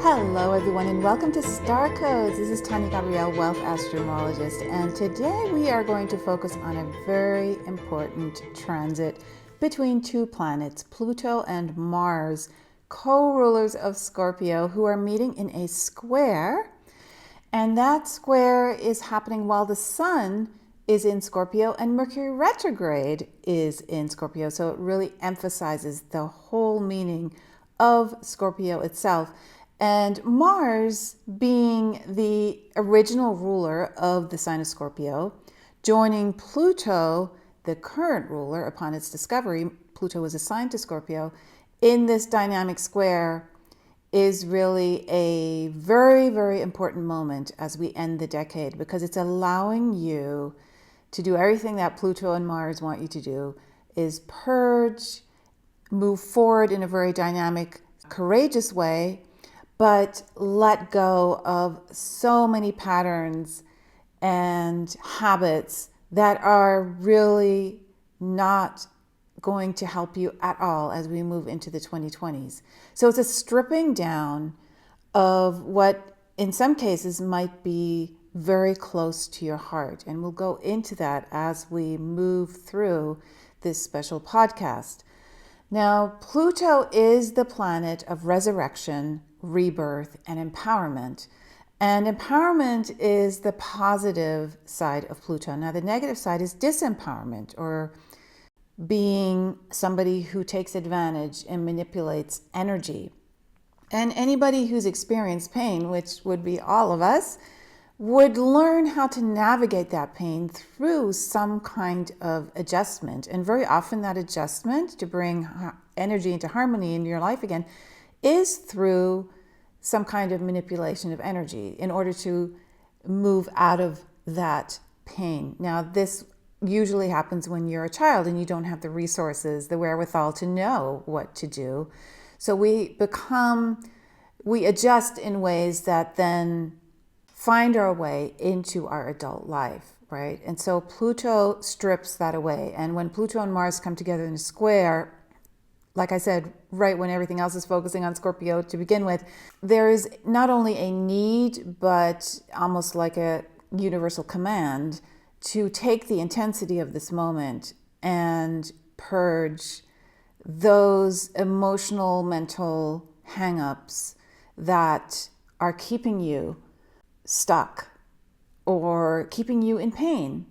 Hello everyone and welcome to Star Codes. This is Tania Gabrielle, Wealth Astrologist, and today we are going to focus on a very important transit between two planets, Pluto and Mars, co-rulers of Scorpio, who are meeting in a square, and that square is happening while the Sun is in Scorpio and Mercury retrograde is in Scorpio, so it really emphasizes the whole meaning of Scorpio itself. And Mars, being the original ruler of the sign of Scorpio, joining Pluto, the current ruler upon its discovery, Pluto was assigned to Scorpio, in this dynamic square is really a very, very important moment as we end the decade, because it's allowing you to do everything that Pluto and Mars want you to do, is purge, move forward in a very dynamic, courageous way, but let go of so many patterns and habits that are really not going to help you at all as we move into the 2020s. So it's a stripping down of what in some cases might be very close to your heart. And we'll go into that as we move through this special podcast. Now, Pluto is the planet of resurrection, rebirth, and empowerment. And empowerment is the positive side of Pluto. Now, the negative side is disempowerment, or being somebody who takes advantage and manipulates energy. And anybody who's experienced pain, which would be all of us, would learn how to navigate that pain through some kind of adjustment. And very often that adjustment to bring energy into harmony in your life again is through some kind of manipulation of energy in order to move out of that pain. Now, this usually happens when you're a child and you don't have the resources, the wherewithal to know what to do. So we adjust in ways that then find our way into our adult life, right? And so Pluto strips that away. And when Pluto and Mars come together in a square, like I said, right when everything else is focusing on Scorpio to begin with, there is not only a need, but almost like a universal command to take the intensity of this moment and purge those emotional, mental hang-ups that are keeping you stuck or keeping you in pain.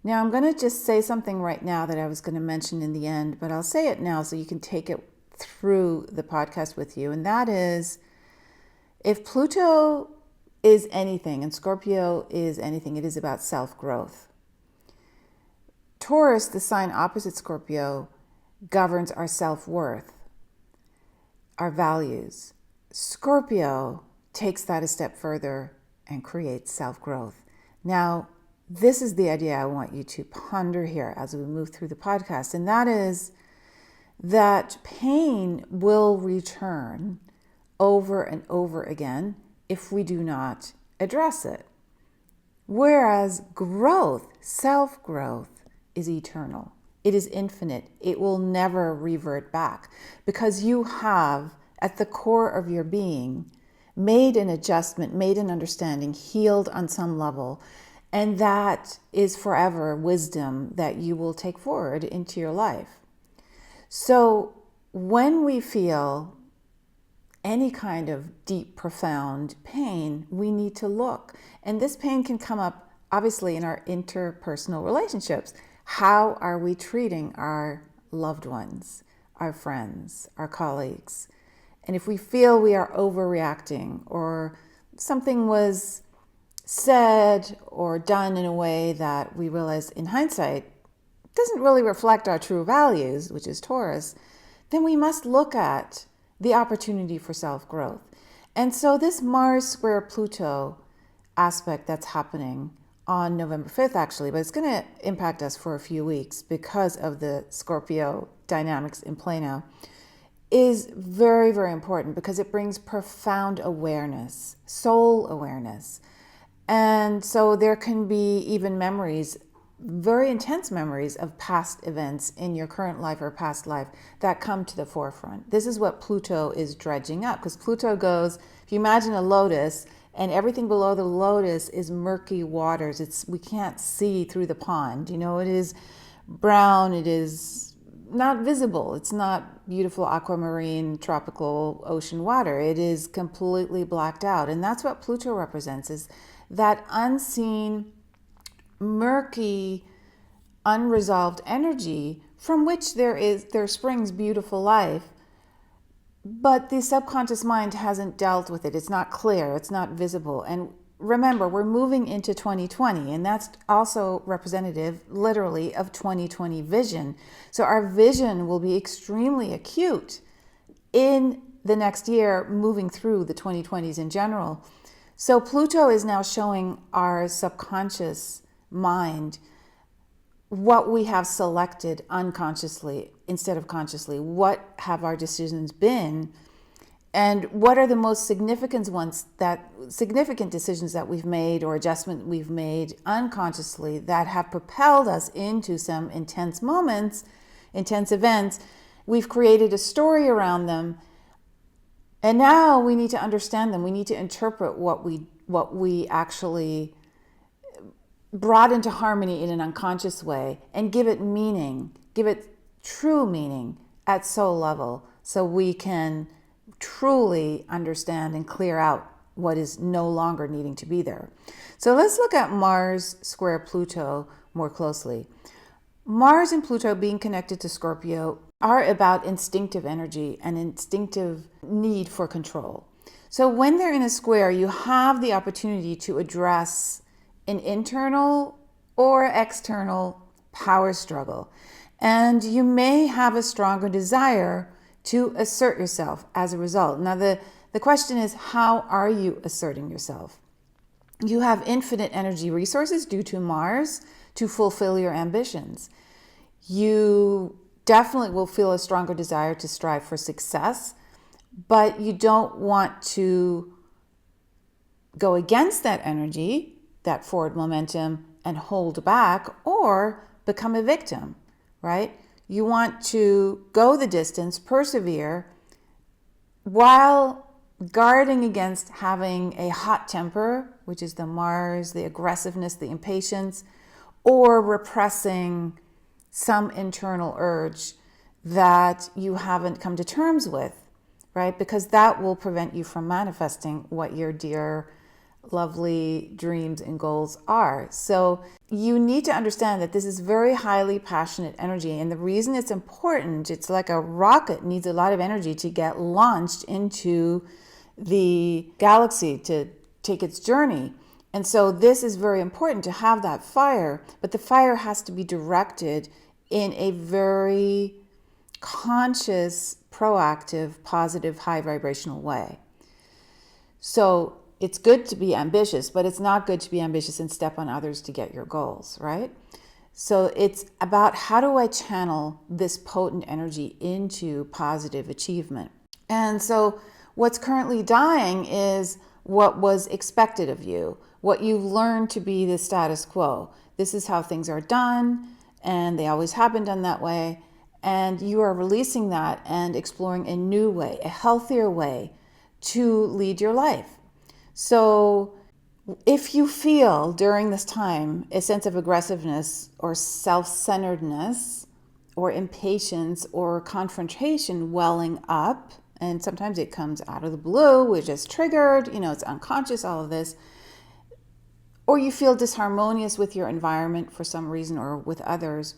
Now, I'm going to just say something right now that I was going to mention in the end, but I'll say it now so you can take it through the podcast with you. And that is, if Pluto is anything and Scorpio is anything, it is about self-growth. Taurus, the sign opposite Scorpio, governs our self-worth, our values. Scorpio takes that a step further and creates self-growth. Now, this is the idea I want you to ponder here as we move through the podcast, and that is that pain will return over and over again if we do not address it. Whereas growth, self-growth, is eternal. It is infinite. It will never revert back because you have, at the core of your being, made an adjustment, made an understanding, healed on some level. And that is forever wisdom that you will take forward into your life. So when we feel any kind of deep, profound pain, we need to look. And this pain can come up, obviously, in our interpersonal relationships. How are we treating our loved ones, our friends, our colleagues? And if we feel we are overreacting, or something was said or done in a way that we realize in hindsight doesn't really reflect our true values, which is Taurus, then we must look at the opportunity for self-growth. And so this Mars square Pluto aspect that's happening on November 5th, actually, but it's going to impact us for a few weeks because of the Scorpio dynamics in play now, is very, very important because it brings profound awareness, soul awareness. And so there can be even memories very intense memories of past events in your current life or past life that come to the forefront. This is what Pluto is dredging up, because Pluto goes, if you imagine a lotus and everything below the lotus is murky waters, we can't see through the pond. It is brown, it is not visible, it's not beautiful aquamarine tropical ocean water, it is completely blacked out. And that's what Pluto represents, is that unseen, murky, unresolved energy from which there springs beautiful life, but the subconscious mind hasn't dealt with it. It's not clear, it's not visible. And remember, we're moving into 2020, and that's also representative, literally, of 2020 vision. So our vision will be extremely acute in the next year, moving through the 2020s in general. So Pluto is now showing our subconscious mind what we have selected unconsciously instead of consciously. What have our decisions been, and what are the most significant decisions that we've made or adjustment we've made unconsciously that have propelled us into some intense moments, intense events. We've created a story around them, and now we need to understand them. We need to interpret what we actually brought into harmony in an unconscious way and give it meaning, give it true meaning at soul level, so we can truly understand and clear out what is no longer needing to be there. So let's look at Mars square Pluto more closely. Mars and Pluto being connected to Scorpio are about instinctive energy and instinctive need for control. So when they're in a square, you have the opportunity to address an internal or external power struggle. And you may have a stronger desire to assert yourself as a result. Now, the question is, how are you asserting yourself? You have infinite energy resources due to Mars to fulfill your ambitions. You definitely will feel a stronger desire to strive for success, but you don't want to go against that energy, that forward momentum, and hold back or become a victim, right? You want to go the distance, persevere, while guarding against having a hot temper, which is the Mars, the aggressiveness, the impatience, or repressing some internal urge that you haven't come to terms with, right? Because that will prevent you from manifesting what your dear, lovely dreams and goals are. So you need to understand that this is very highly passionate energy. And the reason it's important, it's like a rocket needs a lot of energy to get launched into the galaxy to take its journey. And so this is very important to have that fire, but the fire has to be directed in a very conscious, proactive, positive, high vibrational way. So it's good to be ambitious, but it's not good to be ambitious and step on others to get your goals, right? So it's about, how do I channel this potent energy into positive achievement? And so what's currently dying is what was expected of you, what you've learned to be the status quo. This is how things are done, and they always have been done that way. And you are releasing that and exploring a new way, a healthier way to lead your life. So if you feel during this time a sense of aggressiveness or self-centeredness or impatience or confrontation welling up, and sometimes it comes out of the blue, we're just triggered, it's unconscious, all of this, or you feel disharmonious with your environment for some reason or with others,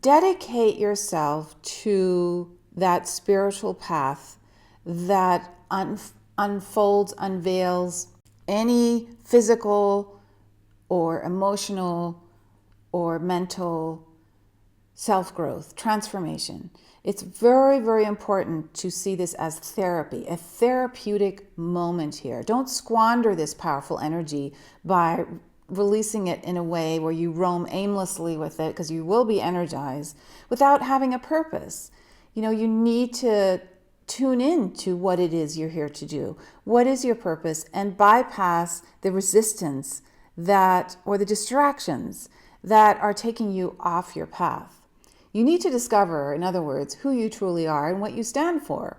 dedicate yourself to that spiritual path that unfolds, unveils any physical or emotional or mental self-growth, transformation. It's very, very important to see this as therapy, a therapeutic moment here. Don't squander this powerful energy by releasing it in a way where you roam aimlessly with it, because you will be energized without having a purpose. You need to tune in to what it is you're here to do. What is your purpose? And bypass the resistance or the distractions that are taking you off your path. You need to discover, in other words, who you truly are and what you stand for.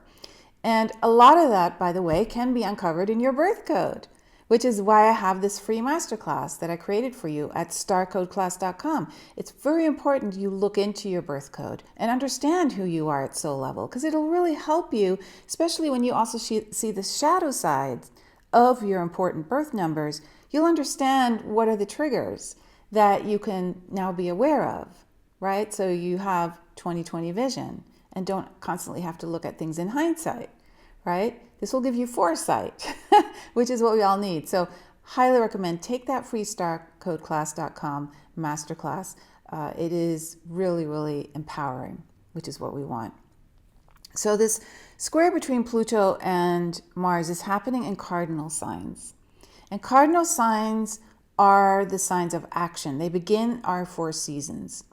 And a lot of that, by the way, can be uncovered in your birth code, which is why I have this free masterclass that I created for you at starcodeclass.com. It's very important you look into your birth code and understand who you are at soul level, because it'll really help you, especially when you also see the shadow sides of your important birth numbers. You'll understand what are the triggers that you can now be aware of, right? So you have 20/20 vision and don't constantly have to look at things in hindsight, right? This will give you foresight, which is what we all need. So highly recommend take that free starcodeclass.com masterclass. It is really, really empowering, which is what we want. So this square between Pluto and Mars is happening in cardinal signs. And cardinal signs are the signs of action. They begin our 4 seasons.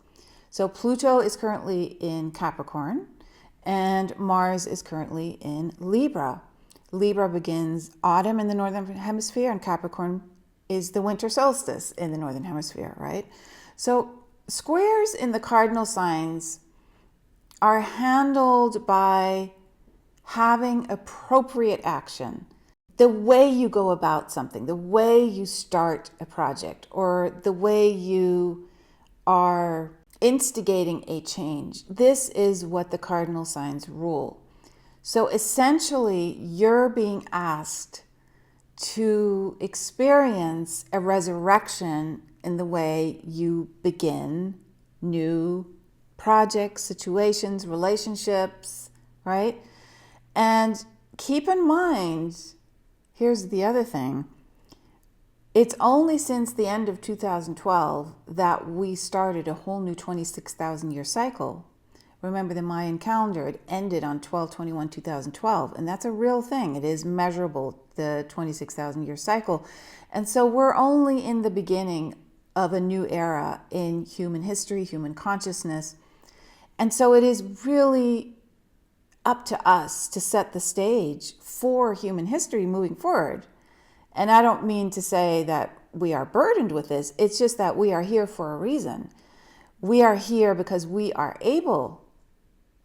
So Pluto is currently in Capricorn and Mars is currently in Libra. Libra begins autumn in the Northern Hemisphere and Capricorn is the winter solstice in the Northern Hemisphere, right? So squares in the cardinal signs are handled by having appropriate action. The way you go about something, the way you start a project, or the way you are instigating a change. This is what the cardinal signs rule. So essentially, you're being asked to experience a resurrection in the way you begin new projects, situations, relationships, right? And keep in mind, here's the other thing. It's only since the end of 2012 that we started a whole new 26,000 year cycle. Remember the Mayan calendar, it ended on 12/21/2012, and that's a real thing. It is measurable, the 26,000 year cycle. And so we're only in the beginning of a new era in human history, human consciousness. And so it is really up to us to set the stage for human history moving forward. And I don't mean to say that we are burdened with this. It's just that we are here for a reason. We are here because we are able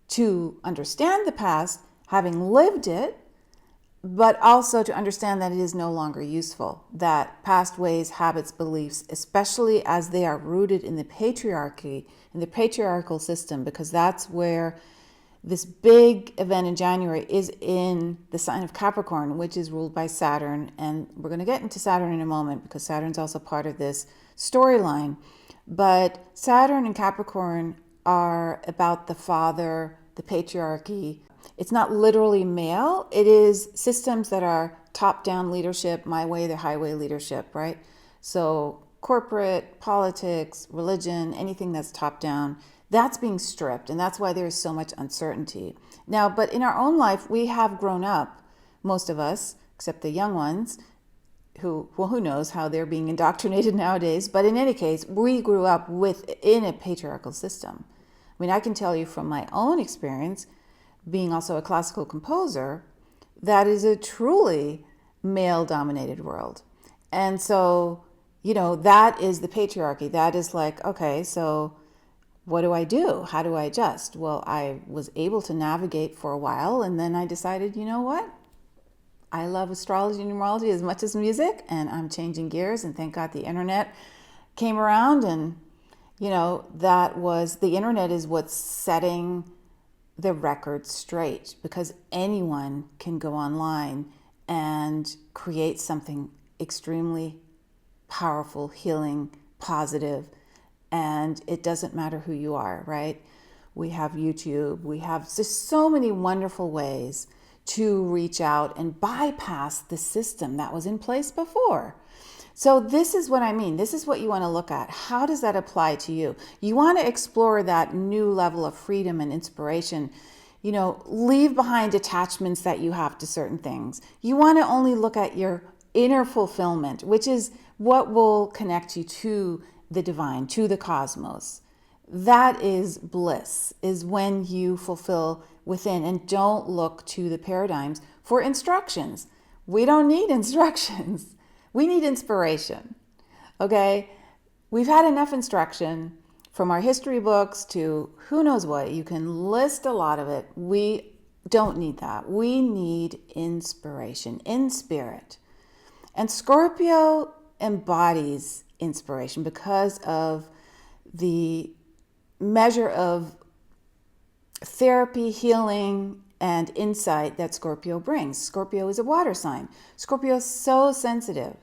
to understand the past, having lived it, but also to understand that it is no longer useful, that past ways, habits, beliefs, especially as they are rooted in the patriarchy, in the patriarchal system, because that's where this big event in January is in the sign of Capricorn, which is ruled by Saturn. And we're going to get into Saturn in a moment because Saturn's also part of this storyline. But Saturn and Capricorn are about the father, the patriarchy. It's not literally male. It is systems that are top-down leadership, my way, the highway leadership, right? So corporate, politics, religion, anything that's top-down, that's being stripped, and that's why there is so much uncertainty. Now, but in our own life, we have grown up, most of us, except the young ones, who knows how they're being indoctrinated nowadays, but in any case, we grew up within a patriarchal system. I mean, I can tell you from my own experience, being also a classical composer, that is a truly male-dominated world. And so, that is the patriarchy. That is like, okay, so what do I do? How do I adjust? Well, I was able to navigate for a while, and then I decided, you know what? I love astrology and numerology as much as music, and I'm changing gears, and thank God the internet came around, and the internet is what's setting the record straight, because anyone can go online and create something extremely powerful, healing, positive, and it doesn't matter who you are, right? We have YouTube, we have just so many wonderful ways to reach out and bypass the system that was in place before. So this is what I mean. This is what you want to look at. How does that apply to you? You want to explore that new level of freedom and inspiration. Leave behind attachments that you have to certain things. You want to only look at your inner fulfillment, which is what will connect you to the divine, to the cosmos. That is bliss, is when you fulfill within and don't look to the paradigms for instructions. We don't need instructions. We need inspiration, okay? we've had enough instruction from our history books to who knows what. You can list a lot of it. We don't need that. We need inspiration in spirit. And Scorpio embodies inspiration because of the measure of therapy, healing, and insight that Scorpio brings. Scorpio is a water sign. Scorpio is so sensitive,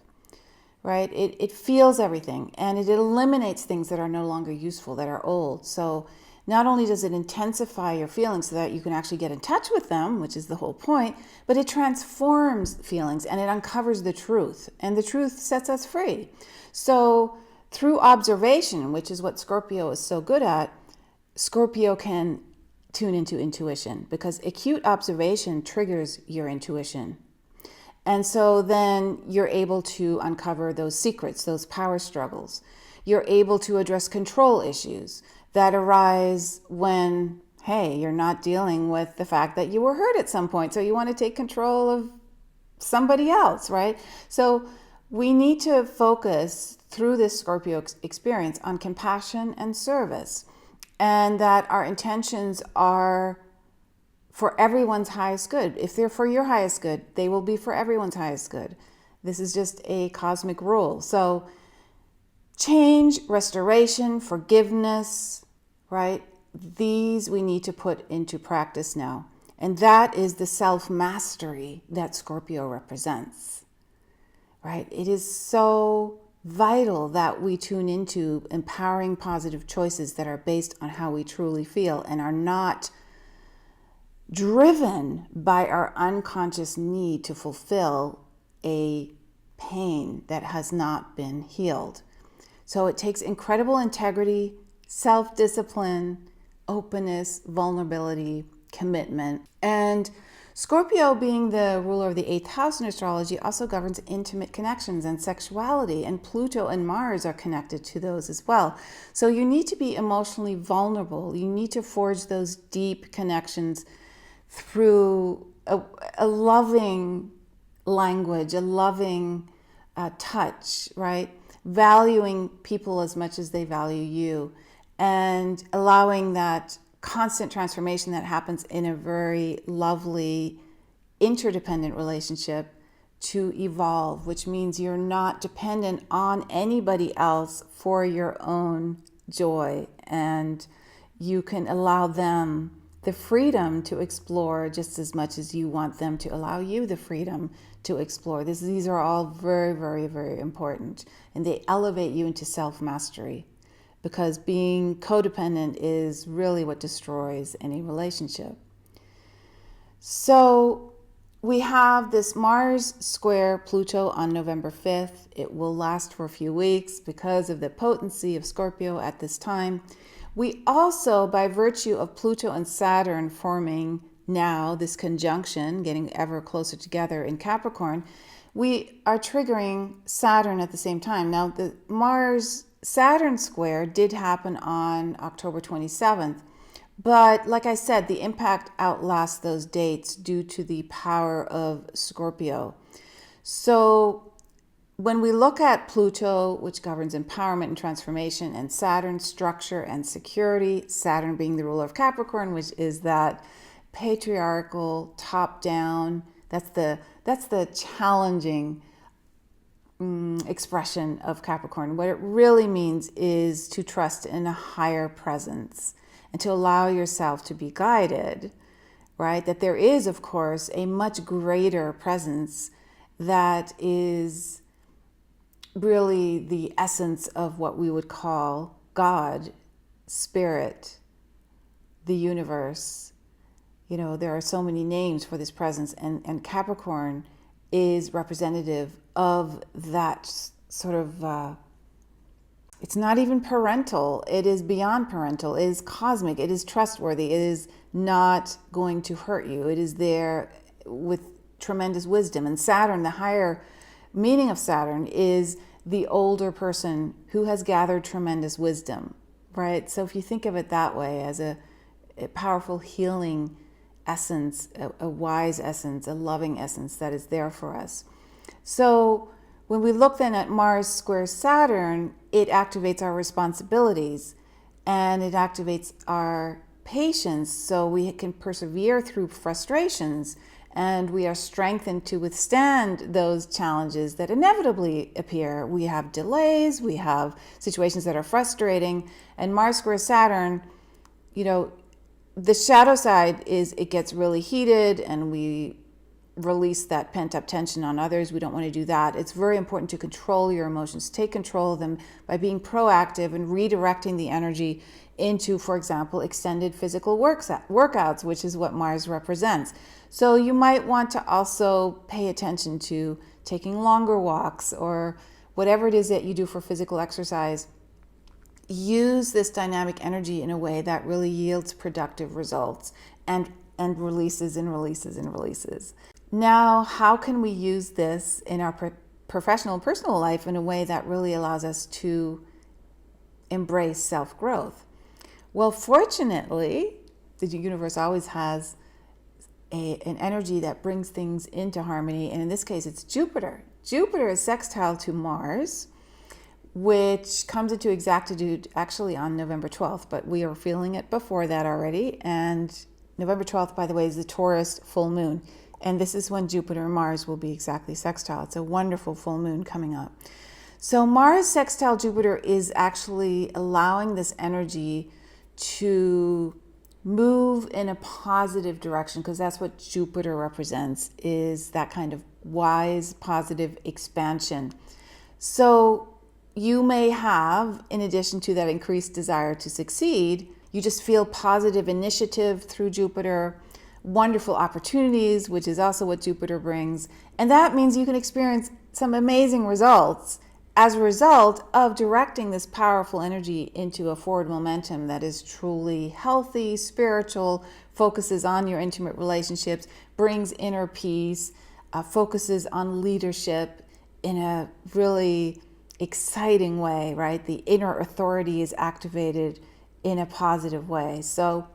right? It feels everything, and it eliminates things that are no longer useful, that are old. So not only does it intensify your feelings so that you can actually get in touch with them, which is the whole point, but it transforms feelings and it uncovers the truth, and the truth sets us free. So through observation, which is what Scorpio is so good at, Scorpio can tune into intuition, because acute observation triggers your intuition. And so then you're able to uncover those secrets, those power struggles. You're able to address control issues that arise when, hey, you're not dealing with the fact that you were hurt at some point, so you want to take control of somebody else, right? So we need to focus through this Scorpio experience on compassion and service, and that our intentions are for everyone's highest good. If they're for your highest good, they will be for everyone's highest good. This is just a cosmic rule. So change, restoration, forgiveness, right? These we need to put into practice now. And that is the self-mastery that Scorpio represents, right? It is so vital that we tune into empowering positive choices that are based on how we truly feel and are not driven by our unconscious need to fulfill a pain that has not been healed. So it takes incredible integrity, self-discipline, openness, vulnerability, commitment. And Scorpio, being the ruler of the 8th house in astrology, also governs intimate connections and sexuality, and Pluto and Mars are connected to those as well. So you need to be emotionally vulnerable. You need to forge those deep connections through a loving language, a loving touch, right? Valuing people as much as they value you, and allowing that constant transformation that happens in a very lovely, interdependent relationship to evolve, which means you're not dependent on anybody else for your own joy, and you can allow them the freedom to explore just as much as you want them to allow you the freedom to explore. These are all very, very, very important, and they elevate you into self-mastery, because being codependent is really what destroys any relationship. So we have this Mars square Pluto on November 5th. It will last for a few weeks because of the potency of Scorpio at this time. We also, by virtue of Pluto and Saturn forming now this conjunction, getting ever closer together in Capricorn, we are triggering Saturn at the same time. Now, the Mars-Saturn square did happen on October 27th, but like I said, the impact outlasts those dates due to the power of Scorpio. So when we look at Pluto, which governs empowerment and transformation, and Saturn, structure and security, Saturn being the ruler of Capricorn, which is that patriarchal, top-down, that's the challenging expression of Capricorn. What it really means is to trust in a higher presence and to allow yourself to be guided, right? That there is, of course, a much greater presence that is really the essence of what we would call God, spirit, the universe. You know, there are so many names for this presence, and Capricorn is representative of that sort of, it's not even parental, it is beyond parental, it is cosmic, it is trustworthy, it is not going to hurt you, it is there with tremendous wisdom. And Saturn, the higher meaning of Saturn is the older person who has gathered tremendous wisdom, right? So if you think of it that way, as a powerful healing essence, a wise essence, a loving essence that is there for us. So When we look then at Mars square Saturn, it activates our responsibilities and it activates our patience so we can persevere through frustrations and we are strengthened to withstand those challenges that inevitably appear. We have delays, we have situations that are frustrating, and Mars square Saturn, the shadow side is it gets really heated and we release that pent-up tension on others. We don't want to do that. It's very important to control your emotions, take control of them by being proactive and redirecting the energy into, for example, extended physical workouts, which is what Mars represents. So you might want to also pay attention to taking longer walks or whatever it is that you do for physical exercise. Use this dynamic energy in a way that really yields productive results and releases and releases and releases. Now, how can we use this in our professional and personal life in a way that really allows us to embrace self-growth? Well, fortunately, the universe always has an energy that brings things into harmony, and in this case, it's Jupiter. Jupiter is sextile to Mars, which comes into exactitude actually on November 12th, but we are feeling it before that already. And November 12th, by the way, is the Taurus full moon. And this is when Jupiter and Mars will be exactly sextile. It's a wonderful full moon coming up. So Mars sextile Jupiter is actually allowing this energy to move in a positive direction, because that's what Jupiter represents, is that kind of wise, positive expansion. So you may have, in addition to that increased desire to succeed, you just feel positive initiative through Jupiter, wonderful opportunities, which is also what Jupiter brings. And that means you can experience some amazing results as a result of directing this powerful energy into a forward momentum that is truly healthy, spiritual, focuses on your intimate relationships, brings inner peace, focuses on leadership in a really exciting way, right? The inner authority is activated in a positive way. So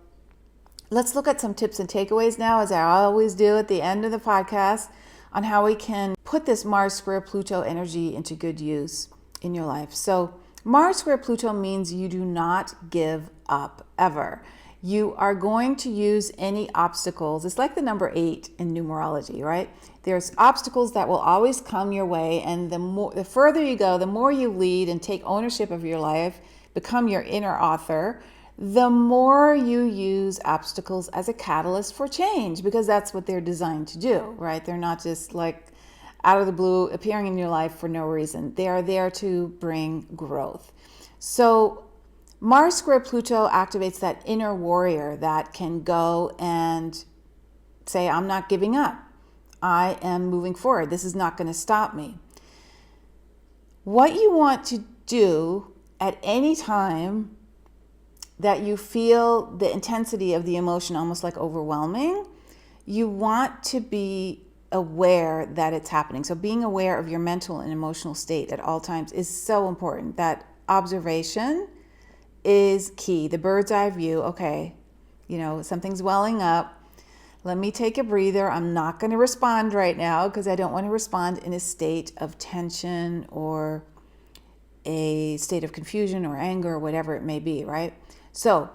let's look at some tips and takeaways now, as I always do at the end of the podcast, on how we can put this Mars square Pluto energy into good use in your life. So Mars square Pluto means you do not give up ever. You are going to use any obstacles. It's like the number 8 in numerology, right? There's obstacles that will always come your way, and the further you go, the more you lead and take ownership of your life, become your inner author, the more you use obstacles as a catalyst for change, because that's what they're designed to do, right? They're not just like out of the blue appearing in your life for no reason. They are there to bring growth. So Mars square Pluto activates that inner warrior that can go and say, I'm not giving up. I am moving forward. This is not going to stop me. What you want to do at any time that you feel the intensity of the emotion almost like overwhelming, you want to be aware that it's happening. So being aware of your mental and emotional state at all times is so important. That observation is key. The bird's eye view. Okay, something's welling up. Let me take a breather. I'm not going to respond right now because I don't want to respond in a state of tension or a state of confusion or anger or whatever it may be, right? So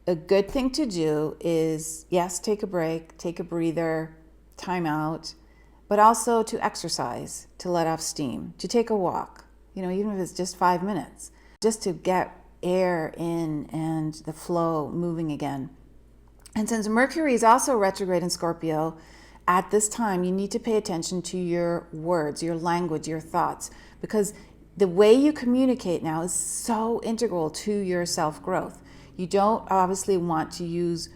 a good thing to do is, yes, take a break, take a breather, time out, but also to exercise, to let off steam, to take a walk, even if it's just 5 minutes, just to get air in and the flow moving again. And since Mercury is also retrograde in Scorpio, at this time, you need to pay attention to your words, your language, your thoughts, because the way you communicate now is so integral to your self-growth. You don't obviously want to use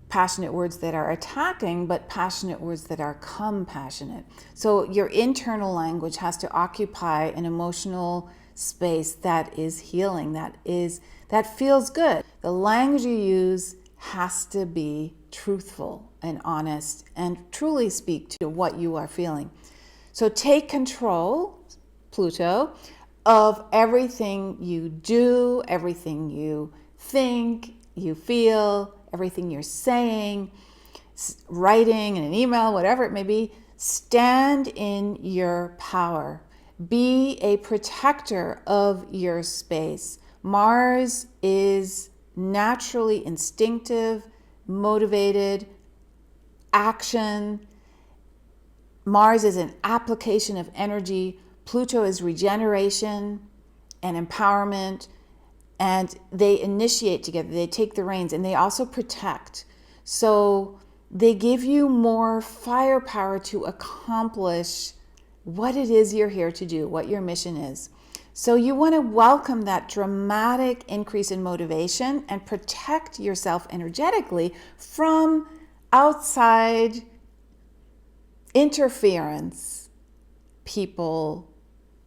passionate words that are attacking, but passionate words that are compassionate. So your internal language has to occupy an emotional space that is healing, that feels good. The language you use has to be truthful and honest and truly speak to what you are feeling. So take control, Pluto, of everything you do, everything you think, you feel, everything you're saying, writing in an email, whatever it may be. Stand in your power. Be a protector of your space. Mars is naturally instinctive, motivated, action. Mars is an application of energy. Pluto is regeneration and empowerment. And they initiate together. They take the reins, and they also protect. So they give you more firepower to accomplish what it is you're here to do, what your mission is. So you want to welcome that dramatic increase in motivation and protect yourself energetically from outside interference, people,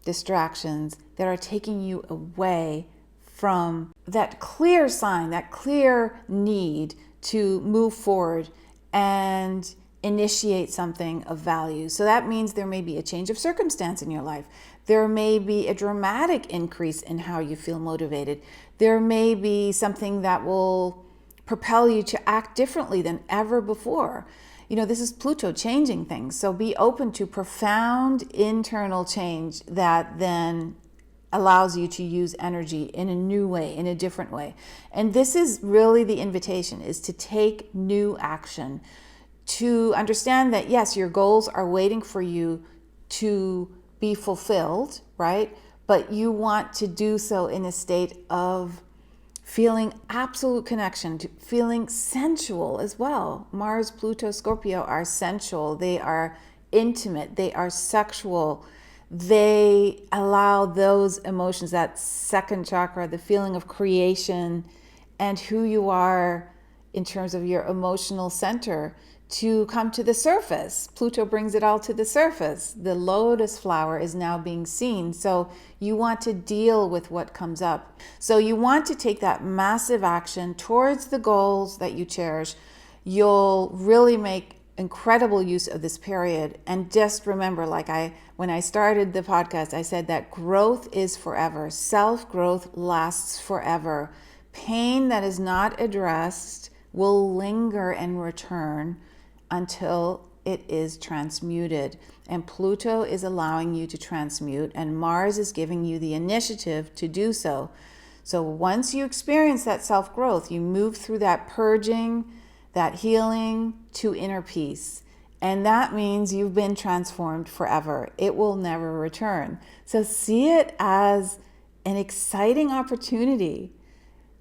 distractions that are taking you away from that clear sign, that clear need to move forward and initiate something of value. So that means there may be a change of circumstance in your life. There may be a dramatic increase in how you feel motivated. There may be something that will propel you to act differently than ever before. This is Pluto changing things. So be open to profound internal change that then allows you to use energy in a new way, in a different way. And this is really the invitation, is to take new action, to understand that, yes, your goals are waiting for you to be fulfilled, right? But you want to do so in a state of feeling absolute connection, to feeling sensual as well. Mars, Pluto, Scorpio are sensual. They are intimate. They are sexual. They allow those emotions, that second chakra, the feeling of creation and who you are in terms of your emotional center, to come to the surface. Pluto brings it all to the surface. The lotus flower is now being seen. So you want to deal with what comes up. So you want to take that massive action towards the goals that you cherish. You'll really make incredible use of this period. And just remember, when I started the podcast, I said that growth is forever. Self-growth lasts forever. Pain that is not addressed will linger and return until it is transmuted. And Pluto is allowing you to transmute, and Mars is giving you the initiative to do so. So once you experience that self-growth, you move through that purging, that healing to inner peace. And that means you've been transformed forever. It will never return. So see it as an exciting opportunity.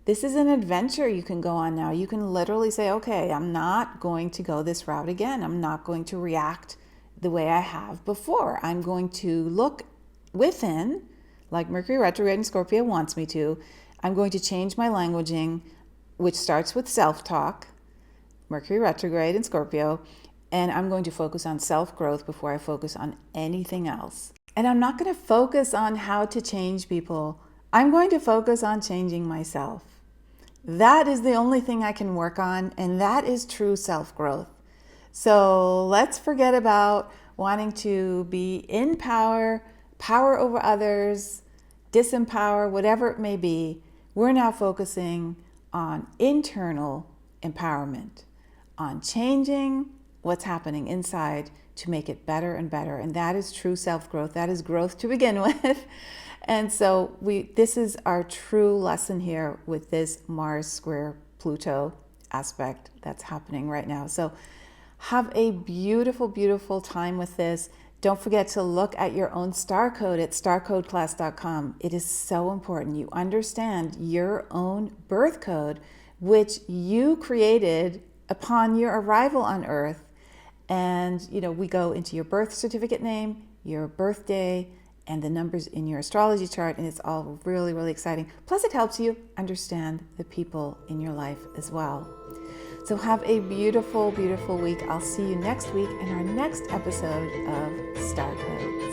This is an adventure you can go on now. You can literally say, okay, I'm not going to go this route again. I'm not going to react the way I have before. I'm going to look within, like Mercury retrograde in Scorpio wants me to. I'm going to change my languaging, which starts with self-talk, Mercury retrograde in Scorpio, and I'm going to focus on self-growth before I focus on anything else. And I'm not going to focus on how to change people. I'm going to focus on changing myself. That is the only thing I can work on, and that is true self-growth. So let's forget about wanting to be in power, power over others, disempower, whatever it may be. We're now focusing on internal empowerment, on changing what's happening inside to make it better and better. And that is true self-growth. That is growth to begin with. And so this is our true lesson here with this Mars square Pluto aspect that's happening right now. So have a beautiful, beautiful time with this. Don't forget to look at your own star code at starcodeclass.com. It is so important you understand your own birth code, which you created upon your arrival on Earth. And, we go into your birth certificate name, your birthday, and the numbers in your astrology chart, and it's all really, really exciting. Plus, it helps you understand the people in your life as well. So have a beautiful, beautiful week. I'll see you next week in our next episode of Star Code.